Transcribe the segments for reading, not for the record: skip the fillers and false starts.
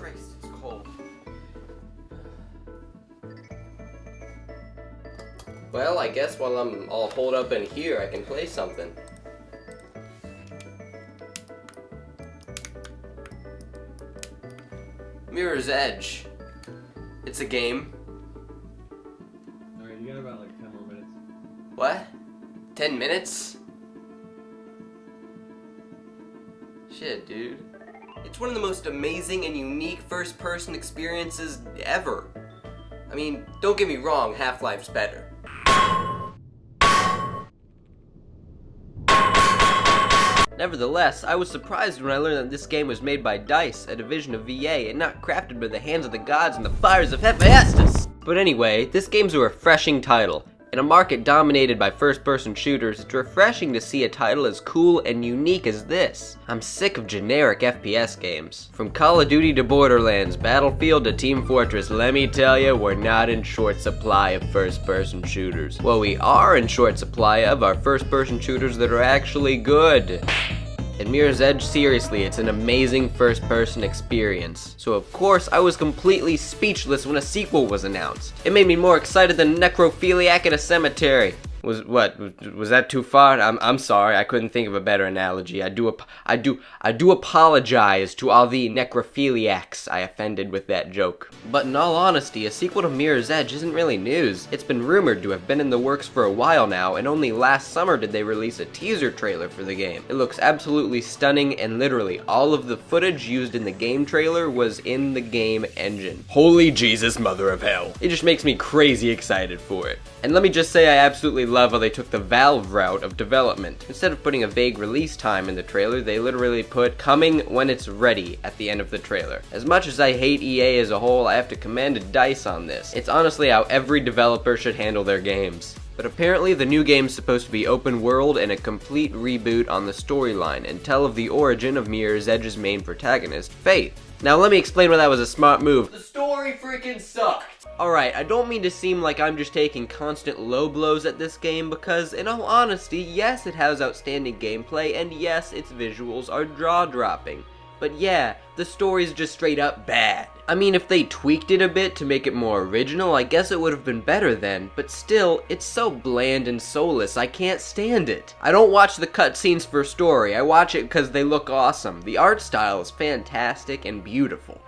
Christ, it's cold. Well, I guess while I'm all holed up in here, I can play something. Mirror's Edge. It's a game. Alright, you got about like 10 more minutes. What? 10 minutes? Shit, dude. It's one of the most amazing and unique first-person experiences ever. I mean, don't get me wrong, Half-Life's better. Nevertheless, I was surprised when I learned that this game was made by DICE, a division of VA, and not crafted by the hands of the gods and the fires of Hephaestus. But anyway, this game's a refreshing title. In a market dominated by first-person shooters, it's refreshing to see a title as cool and unique as this. I'm sick of generic FPS games. From Call of Duty to Borderlands, Battlefield to Team Fortress, let me tell you, we're not in short supply of first-person shooters. What we are in short supply of are first-person shooters that are actually good. And Mirror's Edge, seriously, it's an amazing first-person experience. So of course, I was completely speechless when a sequel was announced. It made me more excited than a necrophiliac at a cemetery. Was that too far? I'm sorry, I couldn't think of a better analogy. I do apologize to all the necrophiliacs I offended with that joke. But in all honesty, a sequel to Mirror's Edge isn't really news. It's been rumored to have been in the works for a while now, and only last summer did they release a teaser trailer for the game. It looks absolutely stunning, and literally all of the footage used in the game trailer was in the game engine. Holy Jesus, mother of hell. It just makes me crazy excited for it. And let me just say I absolutely love how they took the Valve route of development. Instead of putting a vague release time in the trailer, they literally put "coming when it's ready" at the end of the trailer. As much as I hate EA as a whole, I have to commend DICE on this. It's honestly how every developer should handle their games. But apparently the new game's supposed to be open world and a complete reboot on the storyline and tell of the origin of Mirror's Edge's main protagonist, Faith. Now let me explain why that was a smart move. The story freaking sucked! Alright, I don't mean to seem like I'm just taking constant low blows at this game because, in all honesty, yes, it has outstanding gameplay and yes, its visuals are jaw-dropping. But yeah, the story's just straight up bad. I mean, if they tweaked it a bit to make it more original, I guess it would have been better then, but still, it's so bland and soulless, I can't stand it. I don't watch the cutscenes for story, I watch it because they look awesome. The art style is fantastic and beautiful.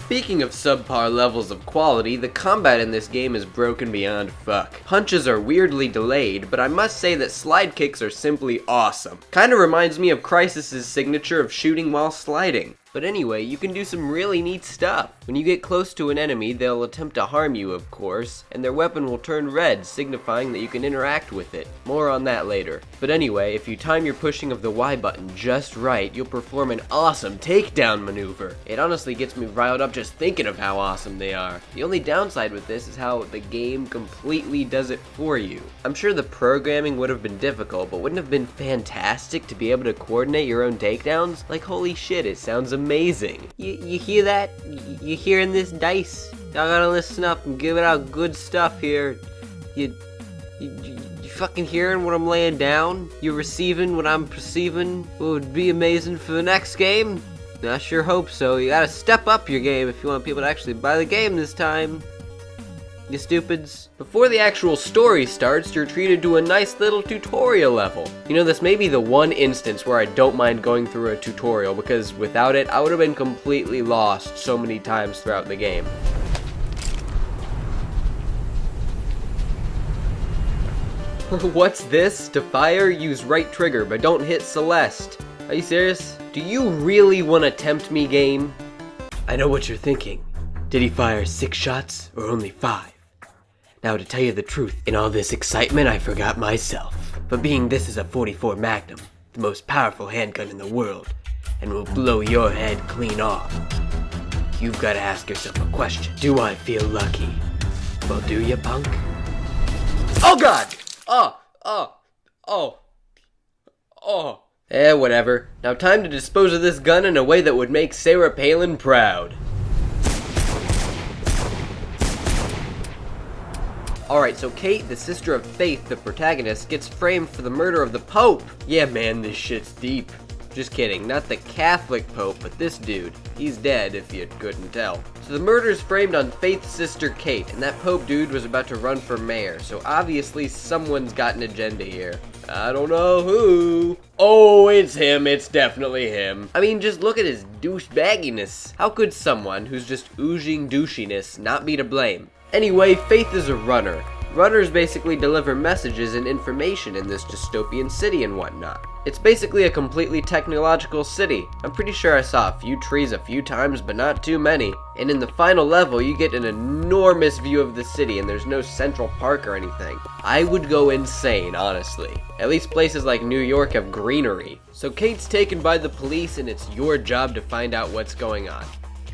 Speaking of subpar levels of quality, the combat in this game is broken beyond fuck. Punches are weirdly delayed, but I must say that slide kicks are simply awesome. Kinda reminds me of Crysis's signature of shooting while sliding. But anyway, you can do some really neat stuff. When you get close to an enemy, they'll attempt to harm you, of course, and their weapon will turn red, signifying that you can interact with it. More on that later. But anyway, if you time your pushing of the Y button just right, you'll perform an awesome takedown maneuver. It honestly gets me riled up just thinking of how awesome they are. The only downside with this is how the game completely does it for you. I'm sure the programming would have been difficult, but wouldn't it have been fantastic to be able to coordinate your own takedowns? Like, holy shit, it sounds amazing. You hear that? You hearing this, DICE? Y'all gotta listen up and give it out good stuff here. You fucking hearing what I'm laying down? You receiving what I'm perceiving? What would be amazing for the next game? I sure hope so. You gotta step up your game if you want people to actually buy the game this time. You stupids. Before the actual story starts, you're treated to a nice little tutorial level. You know, this may be the one instance where I don't mind going through a tutorial, because without it, I would have been completely lost so many times throughout the game. What's this? To fire, use right trigger, but don't hit Celeste. Are you serious? Do you really want to tempt me, game? I know what you're thinking. Did he fire 6 shots or only 5? Now, to tell you the truth, in all this excitement, I forgot myself. But being this is a .44 Magnum, the most powerful handgun in the world, and will blow your head clean off, you've got to ask yourself a question. Do I feel lucky? Well, do you, punk? Oh, God! Whatever. Now time to dispose of this gun in a way that would make Sarah Palin proud. Alright, so Kate, the sister of Faith, the protagonist, gets framed for the murder of the Pope. Yeah, man, this shit's deep. Just kidding, not the Catholic Pope, but this dude. He's dead, if you couldn't tell. So the murder's framed on Faith's sister Kate, and that Pope dude was about to run for mayor, so obviously someone's got an agenda here. I don't know who. Oh, it's him, it's definitely him. I mean, just look at his douchebagginess. How could someone who's just oozing douchiness not be to blame? Anyway, Faith is a runner. Runners basically deliver messages and information in this dystopian city and whatnot. It's basically a completely technological city. I'm pretty sure I saw a few trees a few times, but not too many. And in the final level, you get an enormous view of the city and there's no central park or anything. I would go insane, honestly. At least places like New York have greenery. So Kate's taken by the police and it's your job to find out what's going on.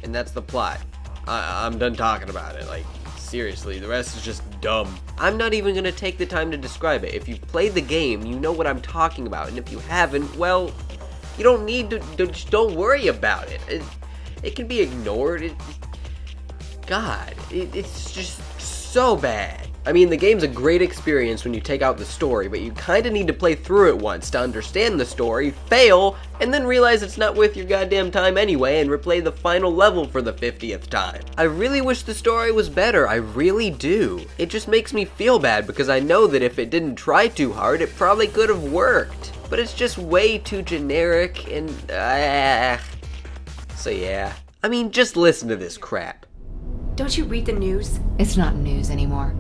And that's the plot. I'm done talking about it, like, seriously, the rest is just dumb. I'm not even gonna take the time to describe it. If you've played the game, you know what I'm talking about, and if you haven't, well, you don't need to just don't worry about it. It can be ignored. It's just so bad. I mean, the game's a great experience when you take out the story, but you kinda need to play through it once to understand the story, fail, and then realize it's not worth your goddamn time anyway and replay the final level for the 50th time. I really wish the story was better, I really do. It just makes me feel bad because I know that if it didn't try too hard, it probably could have worked. But it's just way too generic and, so yeah. I mean, just listen to this crap. Don't you read the news? It's not news anymore.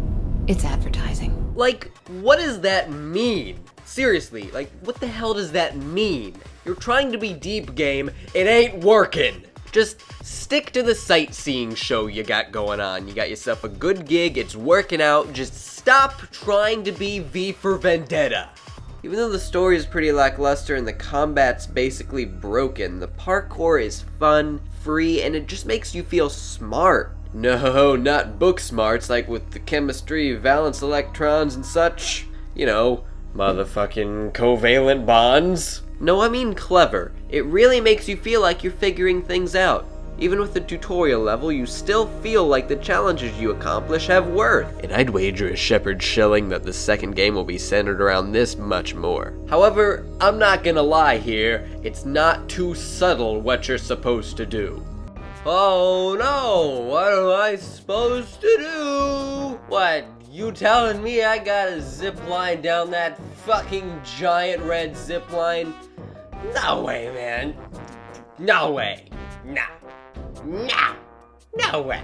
It's advertising. Like, what does that mean? Seriously, like, what the hell does that mean? You're trying to be deep game, it ain't working. Just stick to the sightseeing show you got going on. You got yourself a good gig, it's working out, just stop trying to be V for Vendetta. Even though the story is pretty lackluster and the combat's basically broken, the parkour is fun, free, and it just makes you feel smart. No, not book smarts like with the chemistry, valence electrons and such. You know, motherfucking covalent bonds. No, I mean clever. It really makes you feel like you're figuring things out. Even with the tutorial level, you still feel like the challenges you accomplish have worth. And I'd wager a shepherd's shilling that the second game will be centered around this much more. However, I'm not gonna lie here, it's not too subtle what you're supposed to do. Oh no, what am I supposed to do? What, you telling me I gotta zip line down that fucking giant red zip line? No way, man. No way. No way.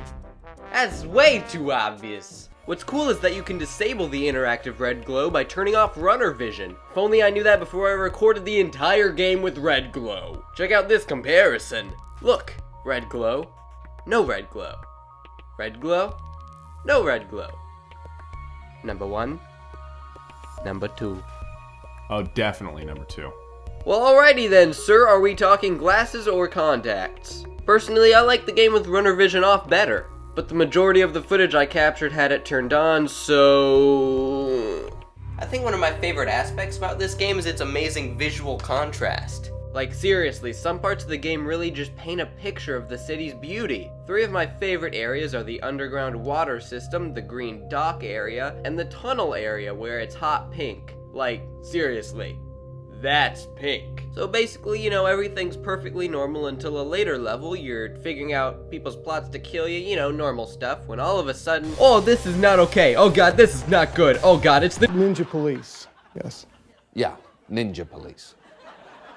That's way too obvious. What's cool is that you can disable the interactive red glow by turning off runner vision. If only I knew that before I recorded the entire game with red glow. Check out this comparison. Look. Red glow, no red glow. Red glow, no red glow. Number 1, number 2. Oh, definitely number 2. Well, alrighty then, sir. Are we talking glasses or contacts? Personally, I like the game with runner vision off better, but the majority of the footage I captured had it turned on, so... I think one of my favorite aspects about this game is its amazing visual contrast. Like seriously, some parts of the game really just paint a picture of the city's beauty. 3 of my favorite areas are the underground water system, the green dock area, and the tunnel area where it's hot pink. Like, seriously, that's pink. So basically, you know, everything's perfectly normal until a later level, you're figuring out people's plots to kill you, you know, normal stuff, when all of a sudden, oh, this is not okay, oh god, this is not good, oh god, it's the Ninja Police, yes. Yeah, Ninja Police.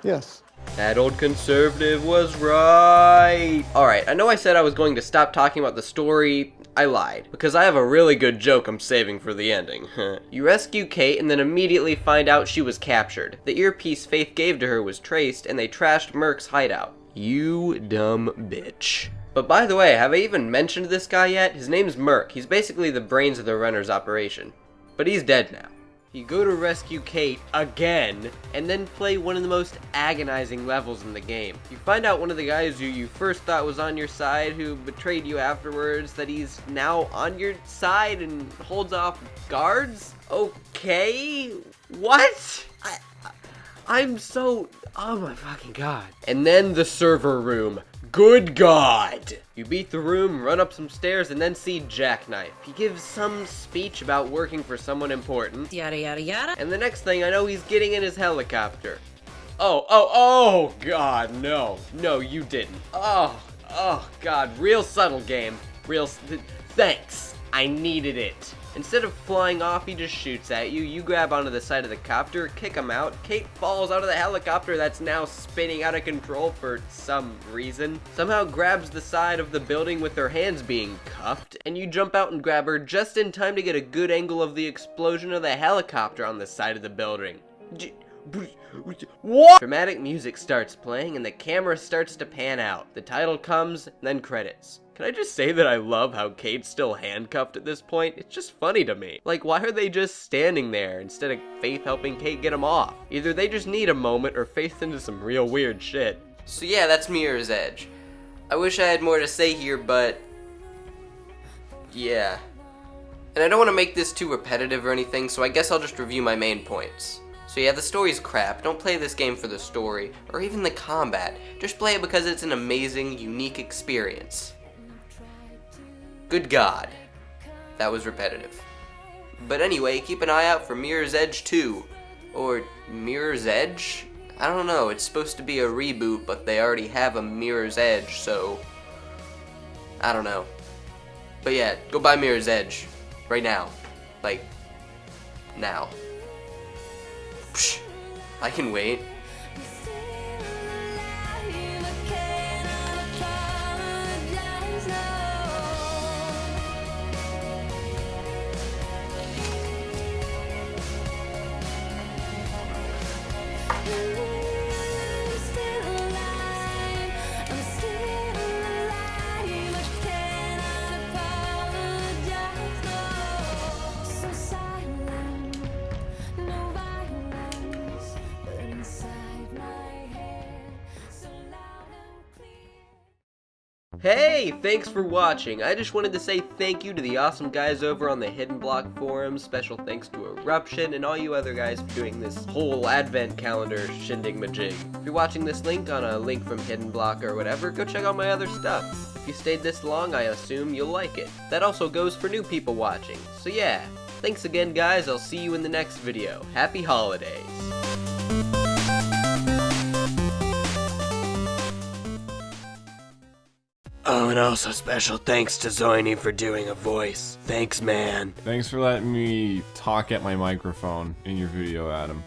Yes. That old conservative was right. Alright, I know I said I was going to stop talking about the story. I lied, because I have a really good joke I'm saving for the ending. You rescue Kate and then immediately find out she was captured. The earpiece Faith gave to her was traced, and they trashed Merc's hideout. You dumb bitch. But by the way, have I even mentioned this guy yet? His name's Merc. He's basically the brains of the runner's operation. But he's dead now. You go to rescue Kate again, and then play one of the most agonizing levels in the game. You find out one of the guys who you first thought was on your side, who betrayed you afterwards, that he's now on your side and holds off guards? Okay? What? I'm so... oh my fucking god. And then the server room. Good God! You beat the room, run up some stairs, and then see Jackknife. He gives some speech about working for someone important. Yada yada yada. And the next thing I know, he's getting in his helicopter. Oh, God, no. No, you didn't. Oh, God, real subtle game. Thanks. I needed it. Instead of flying off, he just shoots at you. You grab onto the side of the copter, kick him out. Kate falls out of the helicopter that's now spinning out of control for some reason. Somehow grabs the side of the building with her hands being cuffed, and you jump out and grab her just in time to get a good angle of the explosion of the helicopter on the side of the building. What? Dramatic music starts playing and the camera starts to pan out. The title comes, then credits. Can I just say that I love how Kate's still handcuffed at this point? It's just funny to me. Like, why are they just standing there instead of Faith helping Kate get them off? Either they just need a moment or Faith's into some real weird shit. So yeah, that's Mirror's Edge. I wish I had more to say here, but yeah. And I don't want to make this too repetitive or anything, so I guess I'll just review my main points. So yeah, the story's crap. Don't play this game for the story, or even the combat. Just play it because it's an amazing, unique experience. Good God. That was repetitive. But anyway, keep an eye out for Mirror's Edge 2. Or Mirror's Edge? I don't know, it's supposed to be a reboot, but they already have a Mirror's Edge, so I don't know. But yeah, go buy Mirror's Edge. Right now. Like, now. Psh, I can wait. Hey, thanks for watching. I just wanted to say thank you to the awesome guys over on the Hidden Block forums. Special thanks to Eruption and all you other guys for doing this whole advent calendar shindig majig. If you're watching this link on a link from Hidden Block or whatever, go check out my other stuff. If you stayed this long, I assume you'll like it. That also goes for new people watching. So yeah, thanks again guys, I'll see you in the next video. Happy holidays. Oh, and also special thanks to Zoiney for doing a voice. Thanks, man. Thanks for letting me talk at my microphone in your video, Adam.